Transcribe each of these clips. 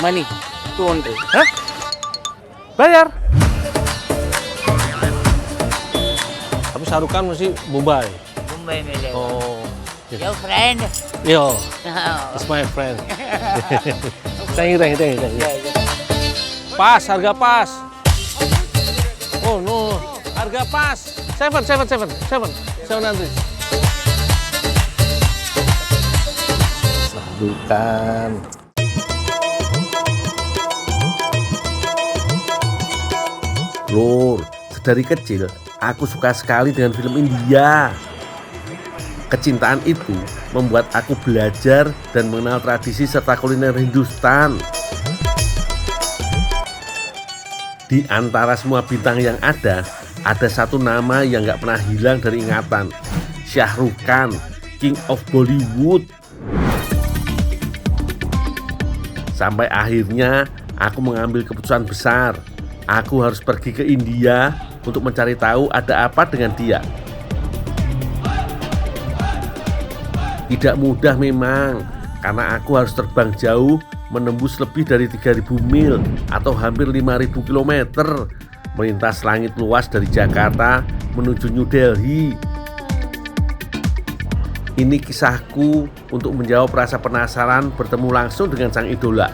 Money 200. Hah? Bayar? Tapi Shah Rukh Khan mesti Mumbai. Mumbai में ले Oh, Your friend? yo, Oh. it's my friend. Thank you. Pas, harga pas. Oh no, harga pas. 700. Bukan. Lur, sedari kecil aku suka sekali dengan film India. Kecintaan itu membuat aku belajar dan mengenal tradisi serta kuliner Hindustan. Di antara semua bintang yang ada satu nama yang gak pernah hilang dari ingatan. Shah Rukh Khan, King of Bollywood. Sampai akhirnya aku mengambil keputusan besar. Aku harus pergi ke India untuk mencari tahu ada apa dengan dia. Tidak mudah memang, karena aku harus terbang jauh menembus lebih dari 3.000 mil atau hampir 5.000 km, melintas langit luas dari Jakarta menuju New Delhi. Ini kisahku untuk menjawab rasa penasaran bertemu langsung dengan sang idola.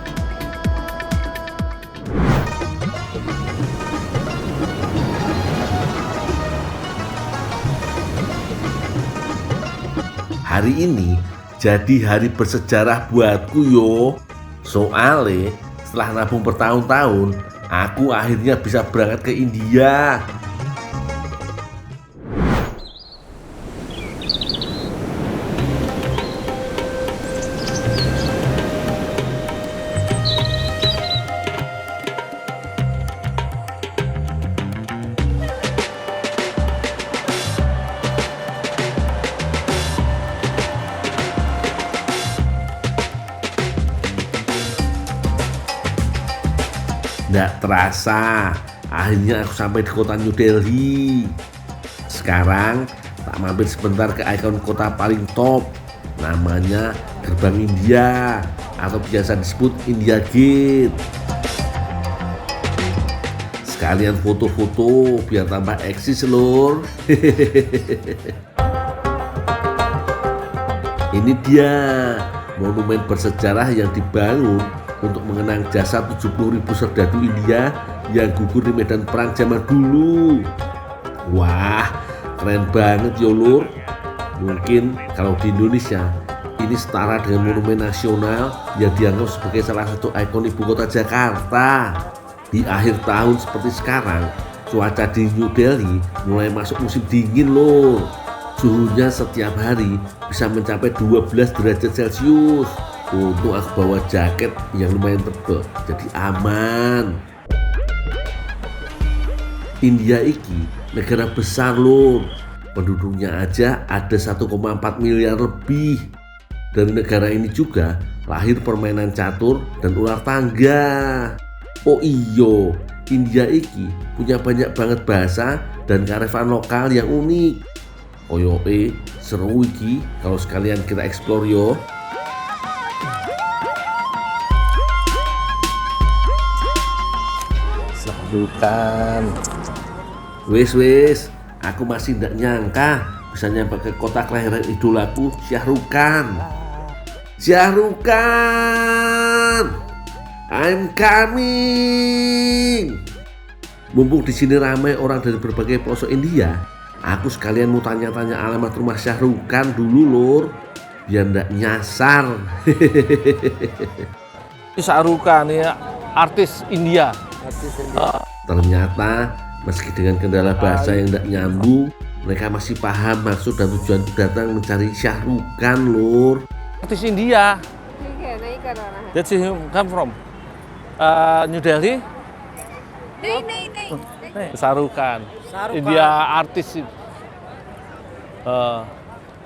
Hari ini jadi hari bersejarah buatku yo. Soalnya setelah nabung bertahun-tahun, aku akhirnya bisa berangkat ke India. Nggak terasa, akhirnya aku sampai di kota New Delhi. Sekarang tak mampir sebentar ke ikon kota paling top, namanya Gerbang India atau biasa disebut India Gate. Sekalian foto-foto biar tambah eksis lur. Ini dia monumen bersejarah yang dibangun untuk mengenang jasa 70.000 serdadu India yang gugur di medan perang zaman dulu. Wah, keren banget yo lur. Mungkin kalau di Indonesia ini setara dengan monumen nasional yang dianggap sebagai salah satu ikon ibu kota Jakarta. Di akhir tahun seperti sekarang, cuaca di New Delhi mulai masuk musim dingin lur. Suhunya setiap hari bisa mencapai 12 derajat Celcius. Untung aku bawa jaket yang lumayan tebal, jadi aman. India iki negara besar lur. Penduduknya aja ada 1,4 miliar lebih. Dari negara ini juga lahir permainan catur dan ular tangga. Oh iyo, India iki punya banyak banget bahasa dan kearifan lokal yang unik. Koyoke seru iki kalau sekalian kita explore yo. Bukan. Wis, aku masih tidak nyangka bisa nyampe ke kota kelahiran idolaku, Shah Rukh Khan. Shah Rukh Khan, I'm coming. Mumpung di sini ramai orang dari berbagai pelosok India, aku sekalian mau tanya-tanya alamat rumah Shah Rukh Khan dulu lur, biar ndak nyasar. Ini Shah Rukh Khan ya, artis India. Ternyata meski dengan kendala bahasa yang tidak nyambung, mereka masih paham maksud dan tujuanku datang mencari Shah Rukh Khan lur. Artis India. That's him come from New Delhi. Shah Rukh Khan. India artis.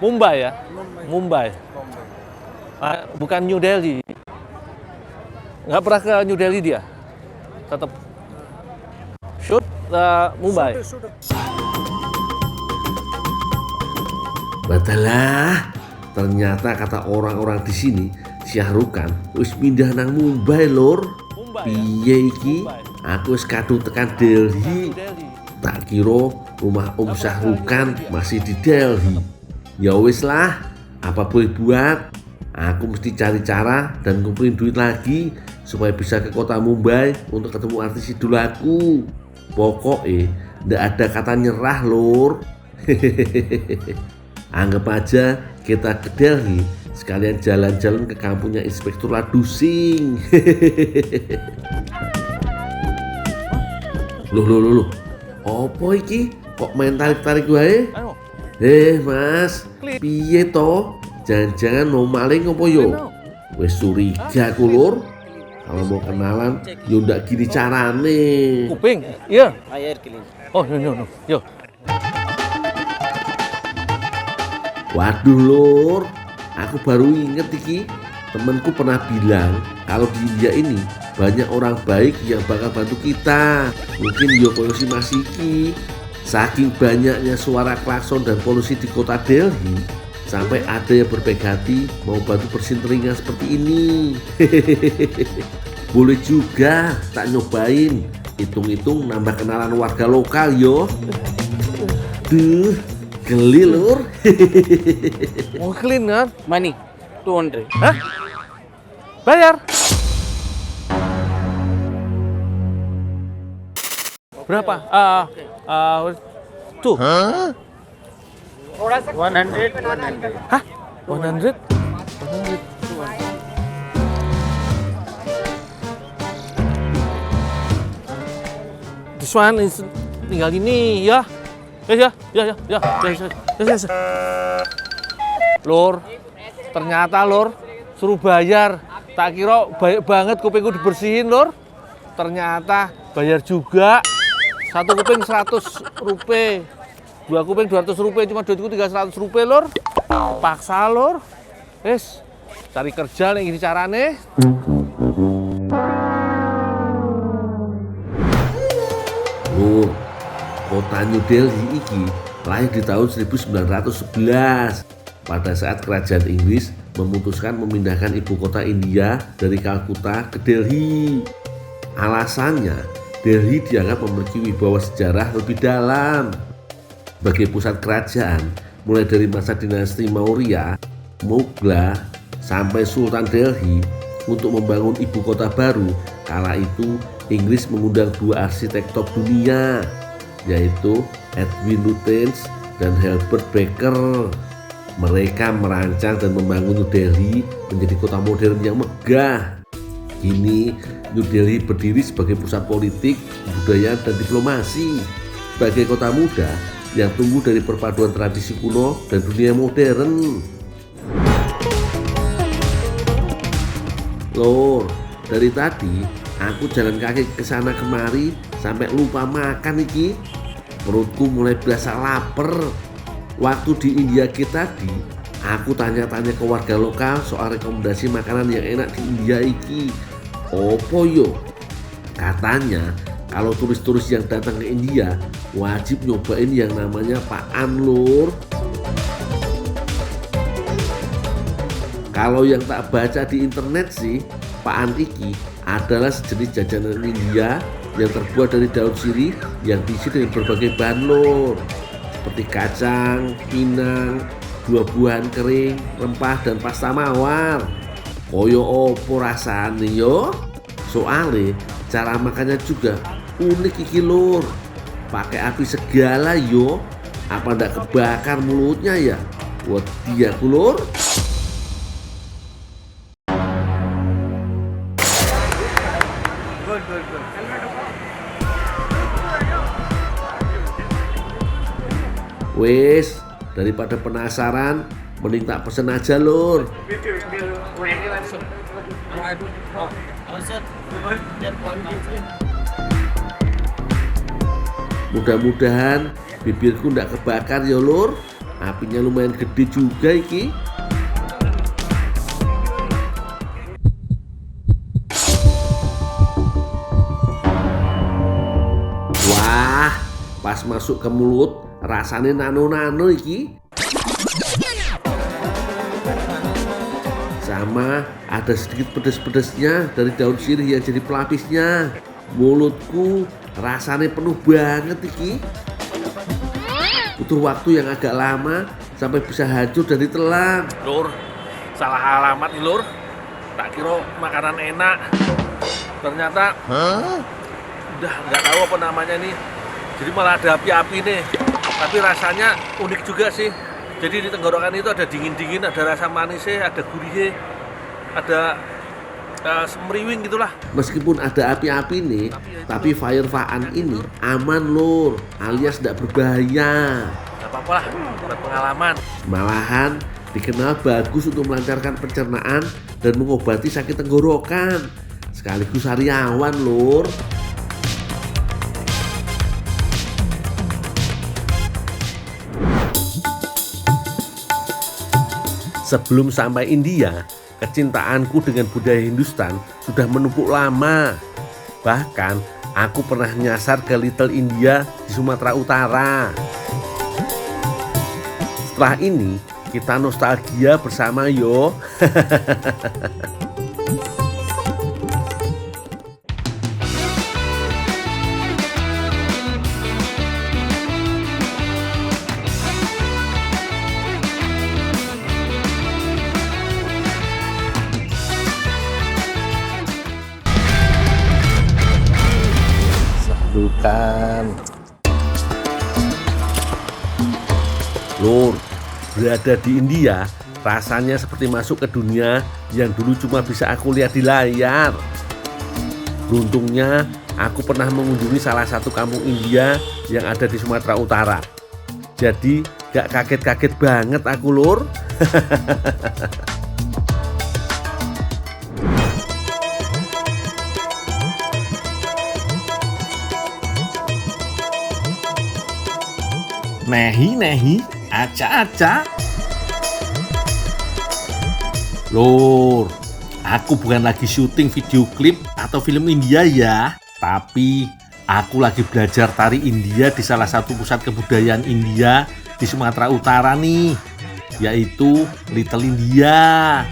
Mumbai ya. Mumbai. Bukan New Delhi. Nggak pernah ke New Delhi dia. Tetap shoot Mumbai. Batalah, ternyata kata orang-orang di sini Syahrukan wis pindah nang Mumbai lur. Mumbai ya? Piye iki? Aku wis kadung tekan Delhi. Delhi. Tak kira rumah Om Syahrukan masih di Delhi. Ya wis lah, apa boleh buat? Aku mesti cari cara dan ngumpulin duit lagi supaya bisa ke kota Mumbai untuk ketemu artis idolaku. Pokoknya ndak ada kata nyerah lur. Anggap aja kita ke Delhi sekalian jalan-jalan ke kampungnya Inspektur Ladusing. Loh. Apa iki? Kok main tarik-tarik wae? Anu, Mas, piye to? Jangan-jangan mau maling apa yo? Wes curiga aku lur. Kalau mau kenalan, yo ndak gini carane. kuping. Iya. Air clean. Oh, no. Yo. Waduh lur, aku baru inget iki. Temenku pernah bilang kalau di India ini banyak orang baik yang bakal bantu kita. Mungkin yo koyo si Mas iki. Saking banyaknya suara klakson dan polusi di kota Delhi, sampai ada yang berbaik hati mau bantu bersihin telinga seperti ini. Boleh juga tak nyobain. Hitung-hitung nambah kenalan warga lokal yo. Duh, geli lur. Mau clean kan? Money 200. Hah? Bayar. Berapa? Tuh. 100. Hah? 100? This one is tinggal ini ya. Ya. Lur, ternyata lur suruh bayar. Tak kira baik banget kupingku dibersihin lur. Ternyata bayar juga. Satu kuping 100 rupiah. Dua kuping 200 rupiah, cuma duitku tinggal 100 rupiah lur. Paksa lur. Wes, cari kerja nih gini carane. Lur, kota New Delhi iki lahir di tahun 1911 pada saat kerajaan Inggris memutuskan memindahkan ibu kota India dari Kalkuta ke Delhi. Alasannya, Delhi dianggap memiliki wibawa sejarah lebih dalam. Sebagai pusat kerajaan, mulai dari masa dinasti Maurya, Mughal, sampai Sultan Delhi, untuk membangun ibu kota baru, kala itu Inggris mengundang dua arsitek top dunia, yaitu Edwin Lutyens dan Herbert Baker. Mereka merancang dan membangun New Delhi menjadi kota modern yang megah. Kini New Delhi berdiri sebagai pusat politik, budaya, dan diplomasi. Sebagai kota muda yang tumbuh dari perpaduan tradisi kuno dan dunia modern. Lor, dari tadi aku jalan kaki ke sana kemari sampai lupa makan iki. Perutku mulai berasa lapar. Waktu di India tadi, aku tanya-tanya ke warga lokal soal rekomendasi makanan yang enak di India iki. Opo yo? Katanya kalau turis-turis yang datang ke India wajib nyobain yang namanya paan lur. Kalau yang tak baca di internet sih, paan iki adalah sejenis jajanan India yang terbuat dari daun sirih yang diisi dengan berbagai bahan lur, seperti kacang, pinang, buah-buahan kering, rempah, dan pasta mawar. Koyo opo rasane yo? Soale cara makannya juga unik iki lur. Pakai api segala yo. Apa ndak kebakar mulutnya ya? Wedi aku lur. Wes, daripada penasaran, mending tak pesen aja lur. Mudah-mudahan bibirku ndak kebakar ya lur. Apinya lumayan gede juga iki. Wah, pas masuk ke mulut rasane nano-nano iki. Ditambah ada sedikit pedas-pedasnya dari daun sirih yang jadi pelapisnya. Mulutku rasanya penuh banget iki. Butuh waktu yang agak lama sampai bisa hancur dan ditelan. Lur, salah alamat nih Lur. Tak kira makanan enak. Ternyata udah nggak tahu apa namanya nih. Jadi malah ada api-api nih. Tapi rasanya unik juga sih. Jadi di tenggorokan itu ada dingin-dingin, ada rasa manisnya, ada gurihnya, ada semeriwing gitulah. Meskipun ada api-api nih, tapi fire faan ini aman Lur, alias tidak berbahaya. Gak apa-apa lah, buat pengalaman. Malahan dikenal bagus untuk melancarkan pencernaan dan mengobati sakit tenggorokan. Sekaligus sariawan Lur. Sebelum sampai India, kecintaanku dengan budaya Hindustan sudah menumpuk lama. Bahkan aku pernah nyasar ke Little India di Sumatera Utara. Setelah ini kita nostalgia bersama yo. Bukan. Lur, berada di India rasanya seperti masuk ke dunia yang dulu cuma bisa aku lihat di layar. Beruntungnya aku pernah mengunjungi salah satu kampung India yang ada di Sumatera Utara. Jadi gak kaget-kaget banget aku Lur. Nehi, aca-aca. Lur, aku bukan lagi syuting video klip atau film India ya. Tapi aku lagi belajar tari India di salah satu pusat kebudayaan India di Sumatera Utara nih, yaitu Little India.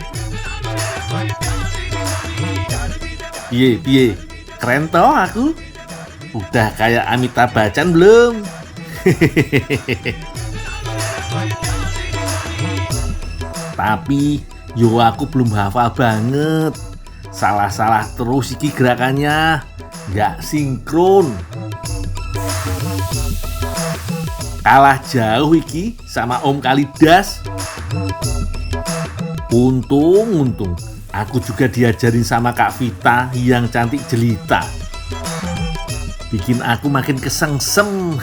Piye, keren toh aku? Udah kayak Amitabh Bachchan belum? Tapi yo aku belum hafal banget. Salah-salah terus iki gerakannya, nggak sinkron. Kalah jauh iki sama Om Kalidas. Untung aku juga diajarin sama Kak Vita yang cantik jelita. Bikin aku makin kesengsem.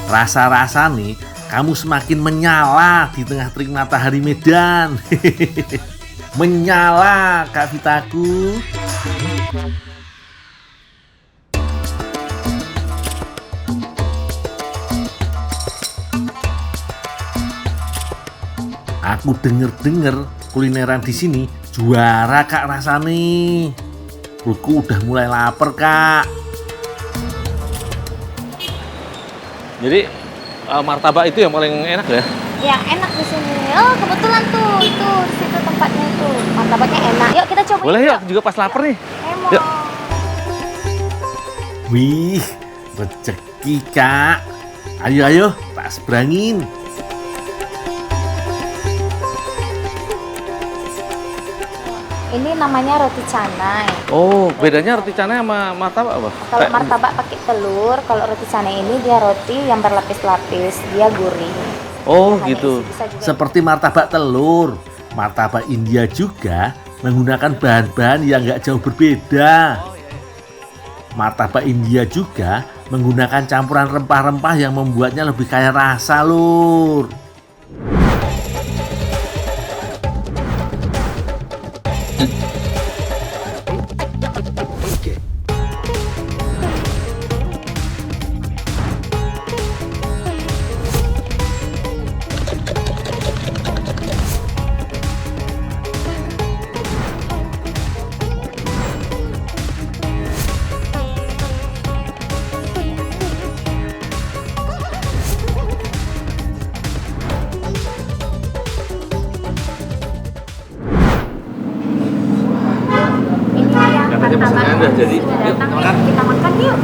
Rasa-rasa nih kamu semakin menyala di tengah terik matahari Medan. Menyala Kak Vitaku. Aku denger kulineran di sini juara Kak rasane. Perutku udah mulai lapar Kak. Jadi martabak itu yang paling enak ya? Ya enak di sini. Oh kebetulan tuh itu di situ tempatnya itu martabaknya enak. Yuk kita coba. Boleh yuk, juga pas lapar nih. Yuk. Wih, rezeki Kak. Ayo, tak seberangin. Ini namanya roti canai. Oh, bedanya roti canai sama martabak apa? Kalau martabak pakai telur, kalau roti canai ini dia roti yang berlapis-lapis, dia gurih. Oh, Hanya gitu. bisa juga. Seperti martabak telur, martabak India juga menggunakan bahan-bahan yang nggak jauh berbeda. Martabak India juga menggunakan campuran rempah-rempah yang membuatnya lebih kaya rasa, Lur. Udah jadi. Yuk, makan. Kita makan yuk.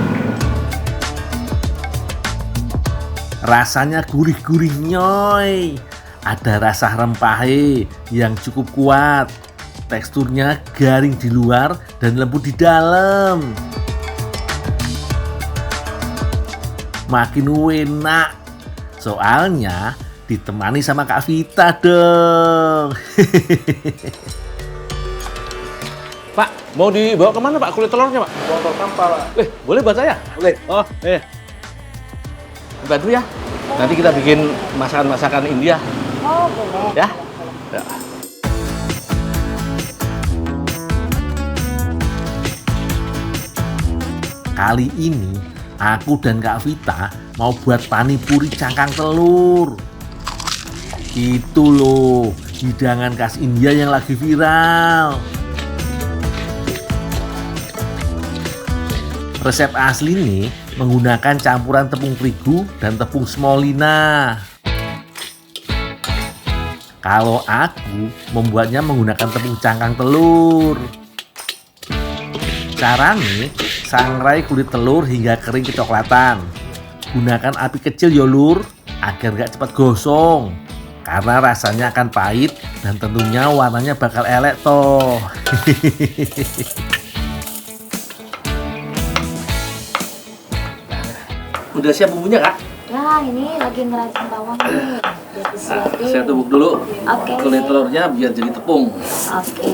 Rasanya gurih-gurih nyoy. Ada rasa rempahnya yang cukup kuat. Teksturnya garing di luar dan lembut di dalam. Makin enak. Soalnya ditemani sama Kak Vita dong. Pak, mau dibawa kemana Pak kulit telurnya Pak? Motor sampah, Pak. Boleh buat saya? Boleh. Oh, bantu ya. Nanti kita bikin masakan-masakan India. Oh, boleh. Ya? Ya. Kali ini aku dan Kak Vita mau buat panipuri cangkang telur. Itu loh, hidangan khas India yang lagi viral. Resep asli nih menggunakan campuran tepung terigu dan tepung semolina. Kalau aku membuatnya menggunakan tepung cangkang telur. Caranya, sangrai kulit telur hingga kering kecoklatan. Gunakan api kecil ya lur, agar gak cepat gosong. Karena rasanya akan pahit dan tentunya warnanya bakal elek toh. Udah siap bumbunya Kak? Ya, ini lagi ngeracin bawang nih. Biar disiapin. Saya tumbuk dulu Oke. kulit telurnya biar jadi tepung. Oke.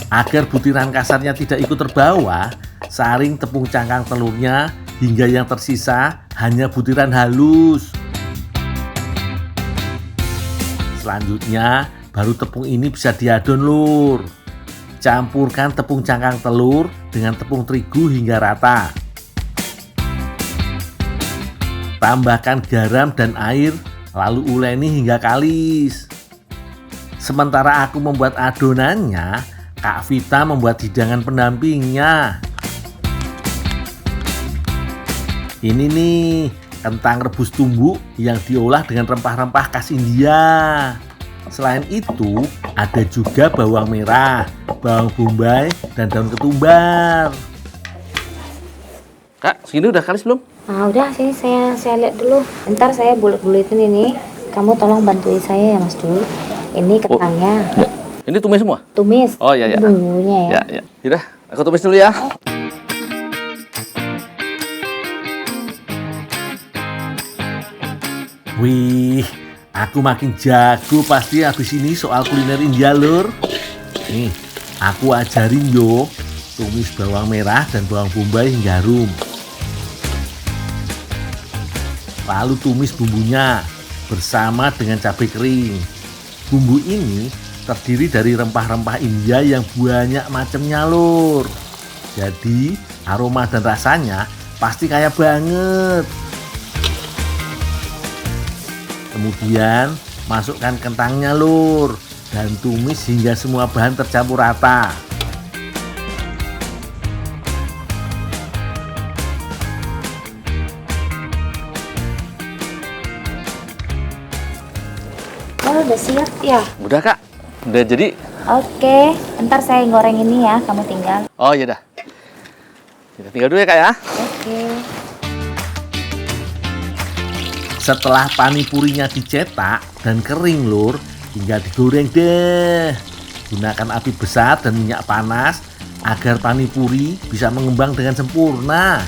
Agar butiran kasarnya tidak ikut terbawa, saring tepung cangkang telurnya hingga yang tersisa hanya butiran halus. Selanjutnya, baru tepung ini bisa diadon lur. Campurkan tepung cangkang telur dengan tepung terigu hingga rata. Tambahkan garam dan air, lalu uleni hingga kalis. Sementara aku membuat adonannya, Kak Vita membuat hidangan pendampingnya. Ini nih, kentang rebus tumbuk yang diolah dengan rempah-rempah khas India. Selain itu, ada juga bawang merah, bawang bombay, dan daun ketumbar. Kak, segini udah kalis belum? Nah, udah sini saya lihat dulu. Ntar saya bulet-buletin ini. Kamu tolong bantuin saya ya Mas Dul. Ini kentangnya. Ini tumis semua? Tumis. Oh iya, iya. Bumbunya ya. Ya. Yaudah, aku tumis dulu ya. Wih, aku makin jago pasti habis ini soal kuliner India lur. Nih, aku ajarin yo. Tumis bawang merah dan bawang bombay hingga harum. Lalu tumis bumbunya bersama dengan cabai kering. Bumbu ini terdiri dari rempah-rempah India yang banyak macamnya lur. Jadi aroma dan rasanya pasti kaya banget. Kemudian masukkan kentangnya lur dan tumis hingga semua bahan tercampur rata. Oh, udah siap ya? Udah Kak, udah jadi. Oke, ntar saya goreng ini ya, kamu tinggal. Oh iya dah. Kita tinggal dulu ya Kak ya. Oke. Setelah panipurinya dicetak dan kering lur, tinggal digoreng deh. Gunakan api besar dan minyak panas agar panipuri bisa mengembang dengan sempurna.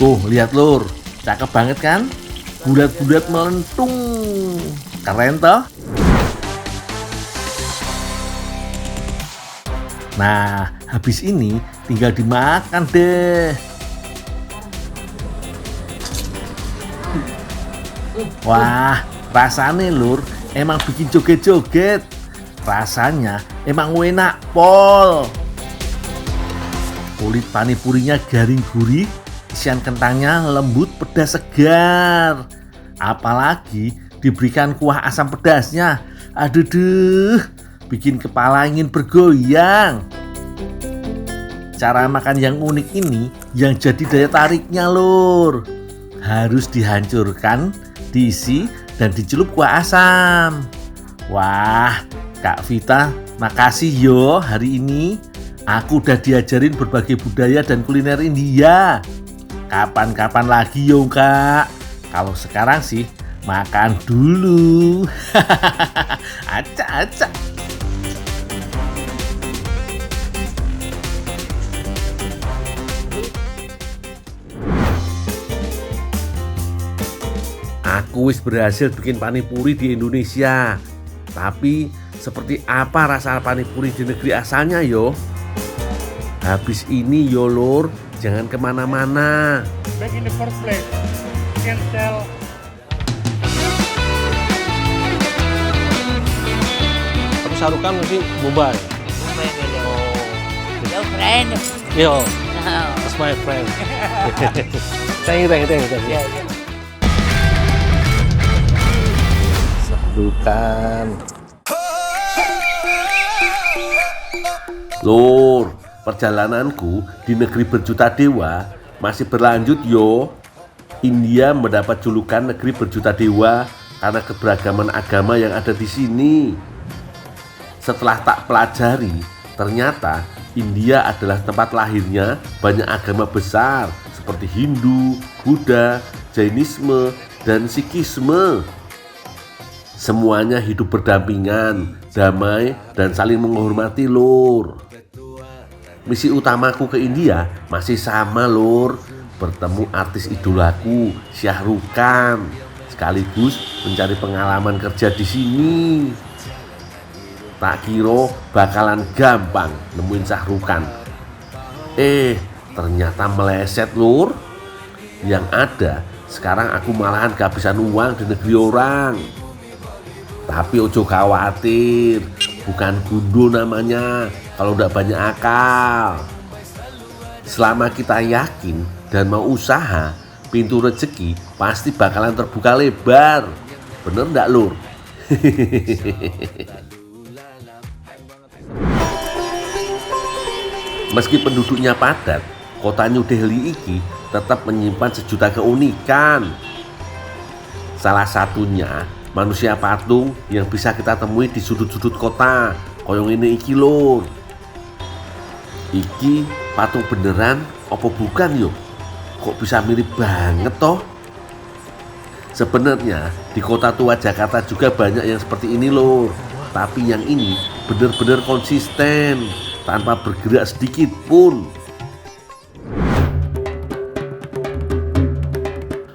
Lihat lur, cakep banget kan? Bulat-bulat melentung. Keren toh? Nah, habis ini tinggal dimakan deh. Wah, rasanya lur emang bikin joget-joget. Rasanya emang enak pol. Kulit panipurinya garing gurih, isian kentangnya lembut pedas segar. Apalagi diberikan kuah asam pedasnya. Aduh deh, bikin kepala ingin bergoyang. Cara makan yang unik ini yang jadi daya tariknya lur. Harus dihancurkan, diisi, dan dicelup kuah asam. Wah, Kak Vita, makasih yo hari ini. Aku udah diajarin berbagai budaya dan kuliner India. Kapan-kapan lagi yo Kak. Kalau sekarang sih makan dulu. Acak. Aku wis berhasil bikin panipuri di Indonesia. Tapi seperti apa rasa panipuri di negeri asalnya yo? Habis ini yo lur, jangan kemana-mana. Back in the first place, you can tell. Tapi Sarukan mesti Mumbai. Mumbai में ले लो Your friend. Yo, Oh. that's my friend. Thank you. Yeah, yeah. Sarukan. Lur, perjalananku di negeri berjuta dewa masih berlanjut yo. India mendapat julukan negeri berjuta dewa karena keberagaman agama yang ada di sini. Setelah tak pelajari, ternyata India adalah tempat lahirnya banyak agama besar seperti Hindu, Buddha, Jainisme, dan Sikhisme. Semuanya hidup berdampingan, damai, dan saling menghormati lur. Misi utamaku ke India masih sama lur, bertemu artis idolaku Shah Rukh Khan, sekaligus mencari pengalaman kerja di sini. Tak kira bakalan gampang nemuin Shah Rukh Khan. Ternyata meleset lur. Yang ada sekarang aku malahan kehabisan uang di negeri orang. Tapi ojo khawatir, bukan gundul namanya kalau udah banyak akal. Selama kita yakin dan mau usaha, pintu rezeki pasti bakalan terbuka lebar. Bener ndak lur? Meski penduduknya padat, kota New Delhi ini tetap menyimpan sejuta keunikan. Salah satunya manusia patung yang bisa kita temui di sudut-sudut kota. Koyong ini iki lur. Iki patung beneran apa bukan yo? Kok bisa mirip banget toh? Sebenarnya di kota tua Jakarta juga banyak yang seperti ini lur. Tapi yang ini bener-bener konsisten tanpa bergerak sedikit pun.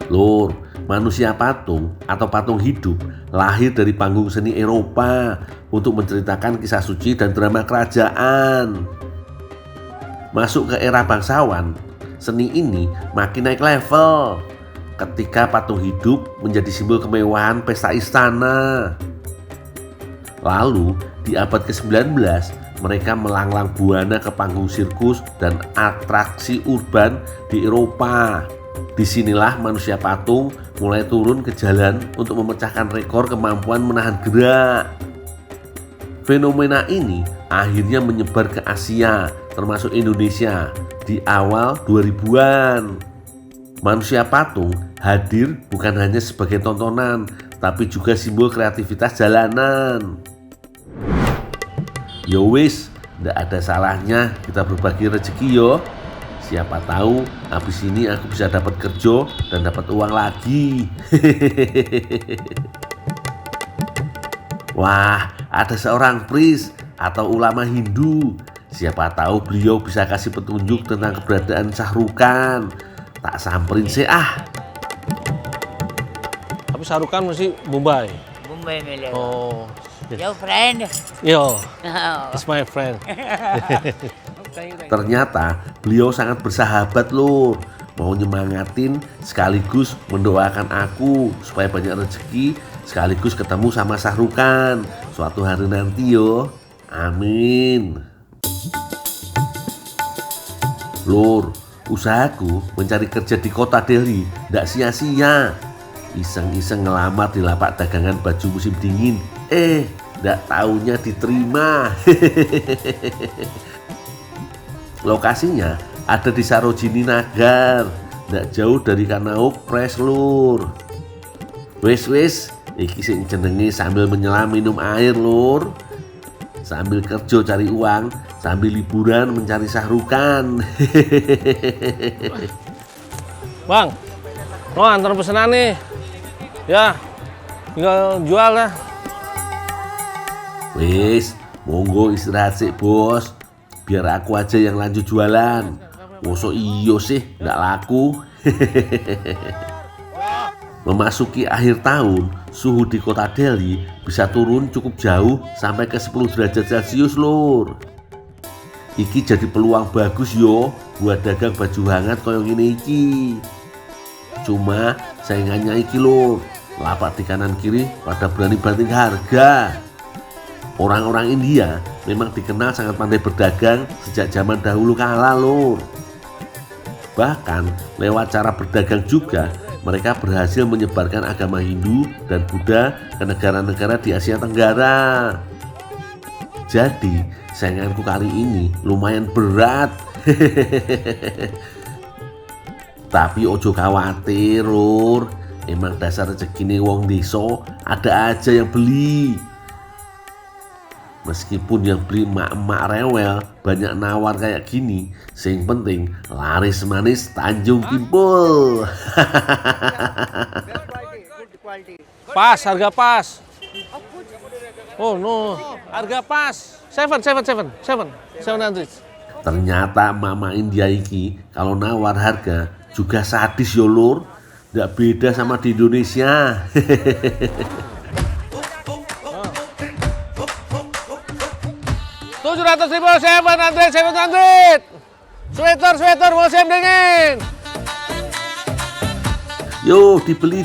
Lur, manusia patung atau patung hidup lahir dari panggung seni Eropa untuk menceritakan kisah suci dan drama kerajaan. Masuk ke era bangsawan, seni ini makin naik level ketika patung hidup menjadi simbol kemewahan pesta istana. Lalu di abad ke-19 mereka melanglang buana ke panggung sirkus dan atraksi urban di Eropa. Disinilah manusia patung mulai turun ke jalan untuk memecahkan rekor kemampuan menahan gerak. Fenomena ini akhirnya menyebar ke Asia, termasuk Indonesia, di awal 2000-an. Manusia patung hadir bukan hanya sebagai tontonan, tapi juga simbol kreativitas jalanan. Yo wis, ndak ada salahnya kita berbagi rezeki yo. Siapa tahu habis ini aku bisa dapat kerja dan dapat uang lagi. Wah, ada seorang priest atau ulama Hindu. Siapa tahu beliau bisa kasih petunjuk tentang keberadaan Shah Rukh Khan. Tak samperin sih ah. Tapi Sarukan mesti Mumbai. Mumbai में ले लो Oh, Your friend. yo, Oh. that's my friend. Ternyata beliau sangat bersahabat lur. Mau nyemangatin sekaligus mendoakan aku supaya banyak rezeki, sekaligus ketemu sama Shah Rukh Khan suatu hari nanti yo. Amin. Lur, usahaku mencari kerja di kota Delhi ndak sia-sia. Iseng-iseng ngelamar di lapak dagangan baju musim dingin. Ndak taunya diterima. Lokasinya ada di Sarojini Nagar, ndak jauh dari Kanauk Press lur. Wis, iki sing jenenge sambil menyelam minum air lur. sambil kerja cari uang, sambil liburan mencari sahrukan. Bang, mau antar pesanan nih. Ya, tinggal jual lah. Wis, monggo istirahat sih bos. Biar aku aja yang lanjut jualan. Mosok iyo sih, nggak laku. Memasuki akhir tahun, suhu di kota Delhi bisa turun cukup jauh sampai ke 10 derajat Celcius lur. Iki jadi peluang bagus yo buat dagang baju hangat koyo ngene iki. Cuma saingannya iki lur, lapak di kanan kiri pada berani banting harga. Orang-orang India memang dikenal sangat pandai berdagang sejak zaman dahulu kala lur. Bahkan lewat cara berdagang juga mereka berhasil menyebarkan agama Hindu dan Buddha ke negara-negara di Asia Tenggara. Jadi sainganku kali ini lumayan berat. Tapi ojo khawatir lur, emang dasar rezekine wong desa ada aja yang beli. Meskipun yang beli emak-emak rewel banyak nawar kayak gini, yang penting laris manis Tanjung Kimpul. Pas, harga pas. Oh no, harga pas. 700. Ternyata mama India iki kalau nawar harga juga sadis yo lur. Nggak beda sama di Indonesia. 700.000, 700. Sweater musim dingin. Yo dibeli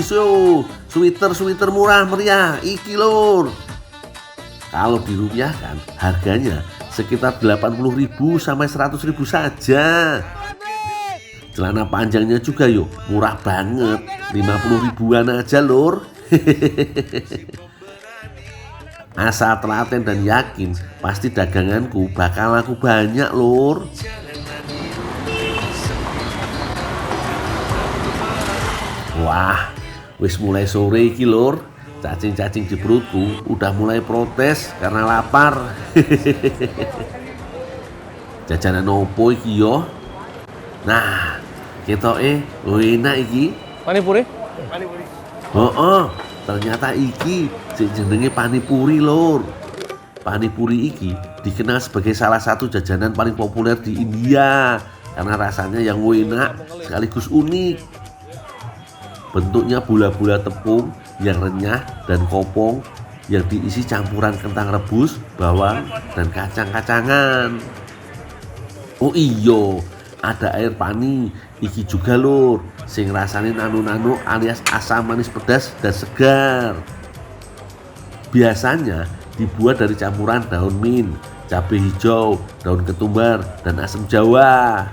yo. Sweater murah meriah iki lur. Kalau dirupiahkan harganya sekitar 80.000 sampai 100.000 saja. Celana panjangnya juga yuk murah banget, 50 ribuan aja lur. Asal telaten dan yakin pasti daganganku bakal laku banyak lur. Wah, wis mulai sore iki lur. Cacing-cacing di perutku udah mulai protes karena lapar. Jajanan opo iki yo? Nah, ketoke enak iki. Panipuri? Oh, ternyata iki jenenge panipuri lur. Panipuri iki dikenal sebagai salah satu jajanan paling populer di India karena rasanya yang enak sekaligus unik. Bentuknya bola-bola tepung yang renyah dan kopong yang diisi campuran kentang rebus, bawang, dan kacang-kacangan. Oh iyo, ada air pani iki juga lur, sing rasane nano-nano alias asam manis pedas dan segar. Biasanya dibuat dari campuran daun mint, cabai hijau, daun ketumbar, dan asam jawa.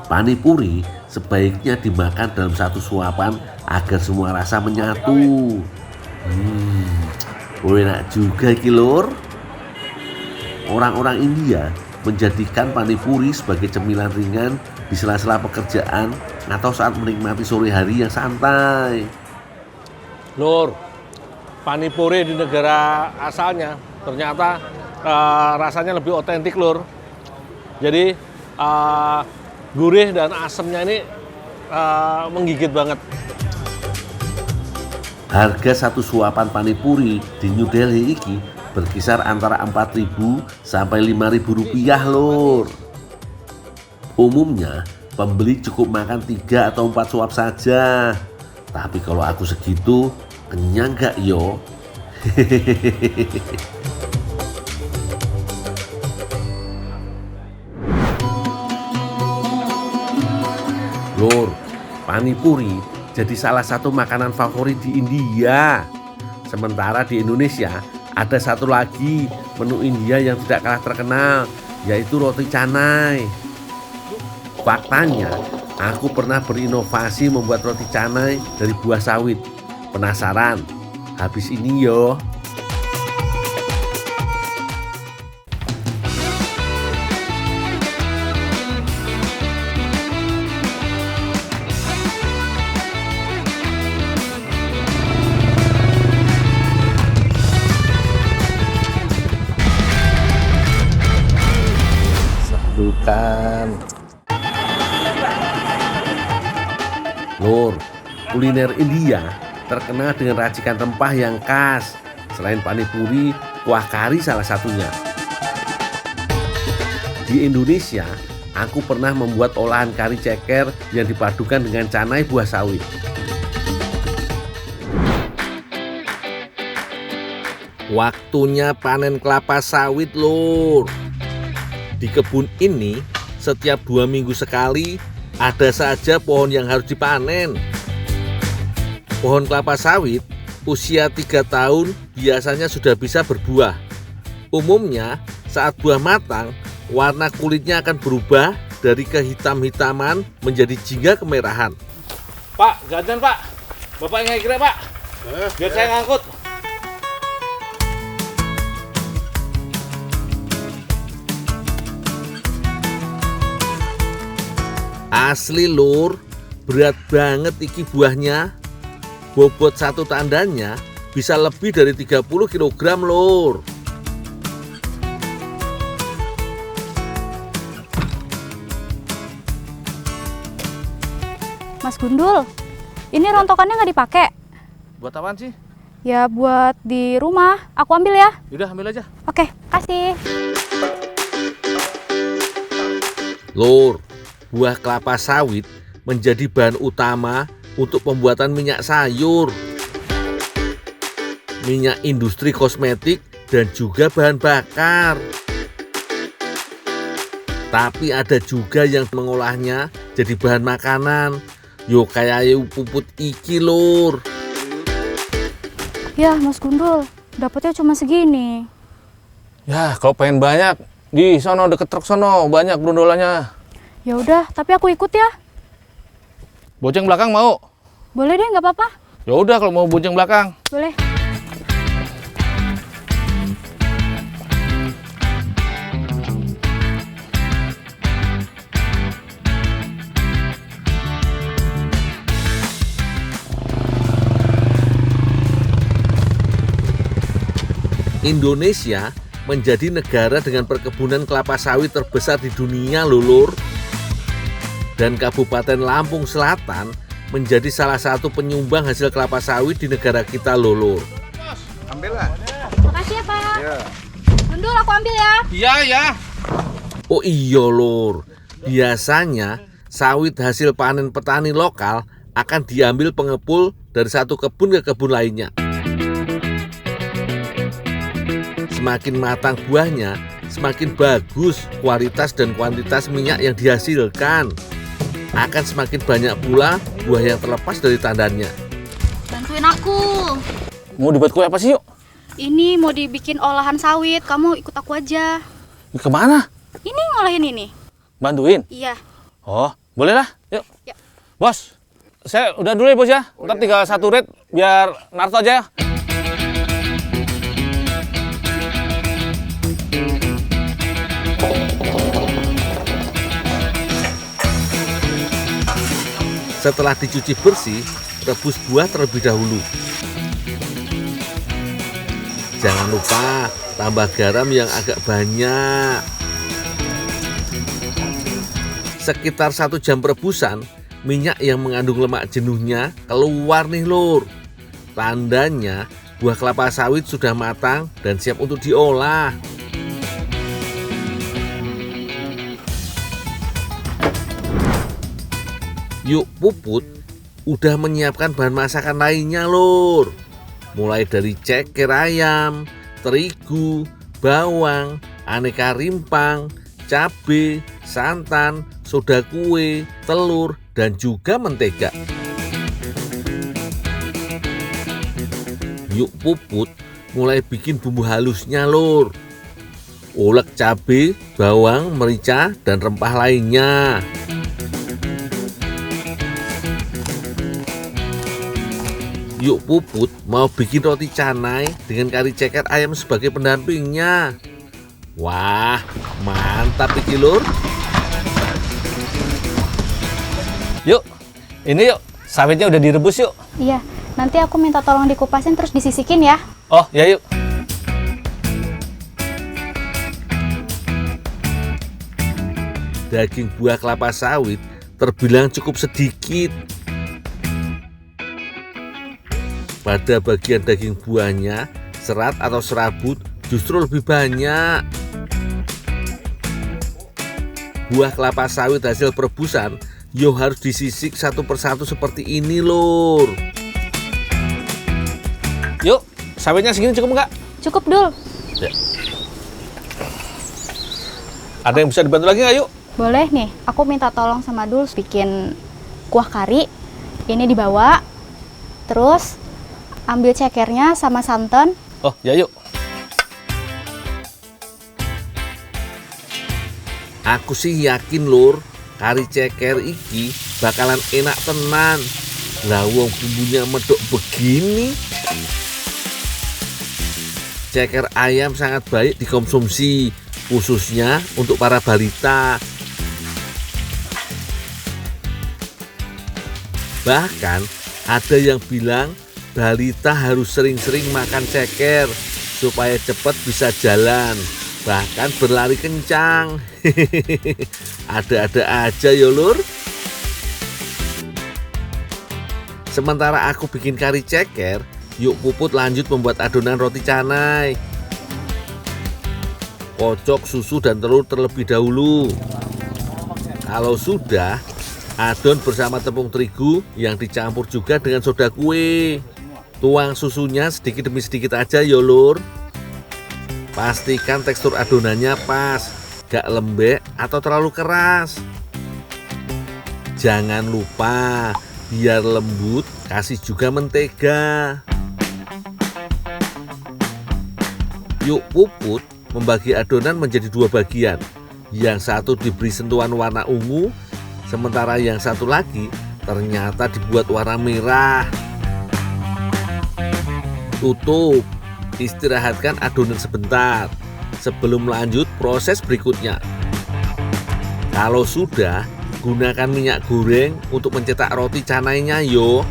Panipuri sebaiknya dimakan dalam satu suapan agar semua rasa menyatu. Enak juga iki lur. Orang-orang India menjadikan panipuri sebagai cemilan ringan di sela-sela pekerjaan atau saat menikmati sore hari yang santai. Lur, panipuri di negara asalnya ternyata rasanya lebih otentik lur. Jadi gurih dan asamnya ini menggigit banget. Harga satu suapan panipuri di New Delhi iki berkisar antara 4.000 sampai 5.000 rupiah lur. Umumnya pembeli cukup makan 3 atau 4 suap saja. Tapi kalau aku segitu kenyang gak yo? Lur, panipuri jadi salah satu makanan favorit di India. Sementara di Indonesia ada satu lagi menu India yang tidak kalah terkenal, yaitu roti canai. Faktanya, aku pernah berinovasi membuat roti canai dari buah sawit. Penasaran? Habis ini yo. Lur, kuliner India terkenal dengan racikan rempah yang khas. Selain panipuri, kuah kari salah satunya. Di Indonesia, aku pernah membuat olahan kari ceker yang dipadukan dengan canai buah sawit. Waktunya panen kelapa sawit, Lur. Di kebun ini, setiap 2 minggu sekali ada saja pohon yang harus dipanen. Pohon kelapa sawit usia 3 tahun biasanya sudah bisa berbuah. Umumnya saat buah matang, warna kulitnya akan berubah dari kehitam-hitaman menjadi jingga kemerahan. Pak, gantian Pak. Bapak yang kira Pak. Biar saya ngangkut. Asli, Lur, berat banget iki buahnya. Bobot satu tandannya bisa lebih dari 30 kg, Lur. Mas Gundul, ini rontokannya nggak dipakai? Buat apaan sih? Ya buat di rumah, aku ambil ya. Yaudah, ambil aja. Oke, kasih. Lur, buah kelapa sawit menjadi bahan utama untuk pembuatan minyak sayur, minyak industri kosmetik, dan juga bahan bakar. Tapi ada juga yang mengolahnya jadi bahan makanan. Yo kayak puput iki, Lur. Ya Mas Gundul, dapatnya cuma segini. Ya, kalau pengen banyak, di sono deket truk sono banyak brondolannya. Ya udah, tapi aku ikut ya. Bonceng belakang mau? Boleh deh, nggak apa-apa. Ya udah kalau mau bonceng belakang. Boleh. Indonesia menjadi negara dengan perkebunan kelapa sawit terbesar di dunia, Lur. Dan Kabupaten Lampung Selatan menjadi salah satu penyumbang hasil kelapa sawit di negara kita, Lur. Makasih ya Pak. Gundul, aku ambil ya. Iya, ya. Oh iya, Lur. Biasanya sawit hasil panen petani lokal akan diambil pengepul dari satu kebun ke kebun lainnya. Semakin matang buahnya, semakin bagus kualitas dan kuantitas minyak yang dihasilkan. Akan semakin banyak pula buah yang terlepas dari tandannya. Bantuin aku. Mau dibuat kue apa sih, yuk? Ini mau dibikin olahan sawit, kamu ikut aku aja. Kemana? Ini ngolahin ini. Bantuin? Iya. Oh, boleh lah. Yuk. Ya. Bos, saya udah dulu ya, Bos ya. Ntar tinggal 1 red biar Narto aja ya. Setelah dicuci bersih, rebus buah terlebih dahulu. Jangan lupa tambah garam yang agak banyak. Sekitar 1 jam perebusan, minyak yang mengandung lemak jenuhnya keluar nih, Lur. Tandanya buah kelapa sawit sudah matang dan siap untuk diolah. Yuk Puput udah menyiapkan bahan masakan lainnya, Lur. Mulai dari ceker ayam, terigu, bawang, aneka rimpang, cabai, santan, soda kue, telur, dan juga mentega. Yuk Puput mulai bikin bumbu halusnya, Lur. Ulek cabai, bawang, merica, dan rempah lainnya. Yuk Puput mau bikin roti canai dengan kari ceker ayam sebagai pendampingnya. Wah, mantap iki, Lur. Yuk, ini yuk. Sawitnya udah direbus yuk. Iya, nanti aku minta tolong dikupasin terus disisikin ya. Oh, ya yuk. Daging buah kelapa sawit terbilang cukup sedikit. pada bagian daging buahnya, serat atau serabut justru lebih banyak. Buah kelapa sawit hasil perebusan yo harus disisik satu persatu seperti ini, Lur. Yuk, sawitnya segini cukup nggak? Cukup, Dul. Ada yang bisa dibantu lagi nggak, yuk? Boleh nih, aku minta tolong sama Dul bikin kuah kari. Ini dibawa. Terus ambil cekernya sama santan. Oh, ya yuk. Aku sih yakin, Lur, kari ceker iki bakalan enak tenan. Lah wong bumbunya medok begini. Ceker ayam sangat baik dikonsumsi, khususnya untuk para balita. Bahkan ada yang bilang balita harus sering-sering makan ceker supaya cepat bisa jalan, bahkan berlari kencang. Ada-ada aja ya, Lur. Sementara aku bikin kari ceker, yuk Puput lanjut membuat adonan roti canai. Kocok susu dan telur terlebih dahulu. Kalau sudah, adon bersama tepung terigu yang dicampur juga dengan soda kue. Tuang susunya sedikit demi sedikit aja ya, Lur. Pastikan tekstur adonannya pas, gak lembek atau terlalu keras. Jangan lupa, biar lembut, kasih juga mentega. Yuk Puput membagi adonan menjadi dua bagian. Yang satu diberi sentuhan warna ungu, sementara yang satu lagi ternyata dibuat warna merah. Tutup, istirahatkan adonan sebentar sebelum lanjut proses berikutnya. Kalau sudah, gunakan minyak goreng untuk mencetak roti canainya yo.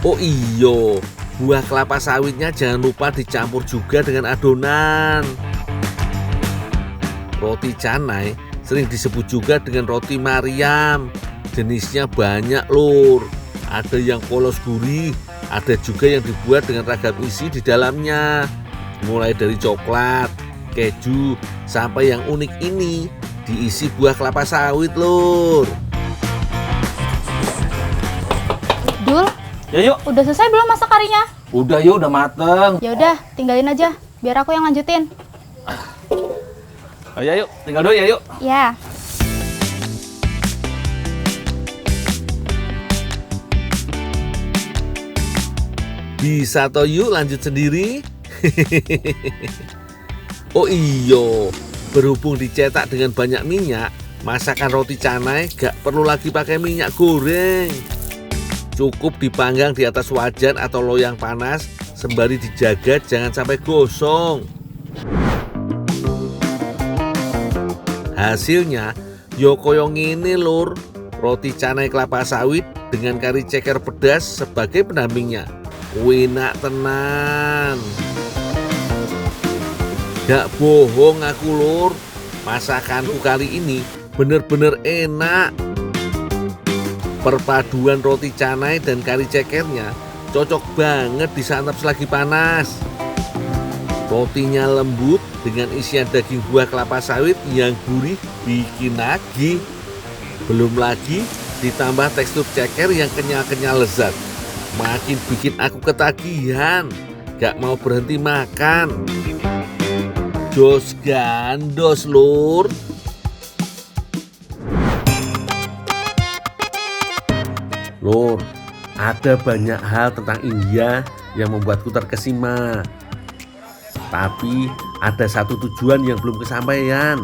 Oh iyo, buah kelapa sawitnya jangan lupa dicampur juga dengan adonan. Roti canai sering disebut juga dengan roti Mariam. Jenisnya banyak, Lur. Ada yang polos gurih, ada juga yang dibuat dengan ragam isi di dalamnya. Mulai dari coklat, keju, sampai yang unik ini diisi buah kelapa sawit, Lur. Dul, Ya yuk. udah selesai belum masak karinya? Udah yuk, udah mateng. Ya udah, tinggalin aja. Biar aku yang lanjutin. Oh, ya yuk, tinggal dulu ya yuk. Ya. Bisa toh yuk lanjut sendiri. Oh iyo, berhubung dicetak dengan banyak minyak, masakan roti canai gak perlu lagi pakai minyak goreng. Cukup dipanggang di atas wajan atau loyang panas sembari dijaga jangan sampai gosong. Hasilnya yo koyong ini, Lur, roti canai kelapa sawit dengan kari ceker pedas sebagai pendampingnya. Enak tenan. Gak bohong aku, Lur, masakanku kali ini bener-bener enak. Perpaduan roti canai dan kari cekernya cocok banget disantap selagi panas. Rotinya lembut dengan isian daging buah kelapa sawit yang gurih bikin nagih. Belum lagi ditambah tekstur ceker yang kenyal-kenyal lezat. Makin bikin aku ketagihan, gak mau berhenti makan. Dos gandos, Lur. Lur, ada banyak hal tentang India yang membuatku terkesima. Tapi ada satu tujuan yang belum kesampaian.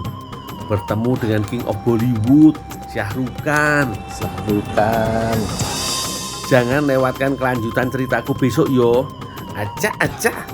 Bertemu dengan King of Bollywood, Shah Rukh Khan. Jangan lewatkan kelanjutan ceritaku besok yo. Acak.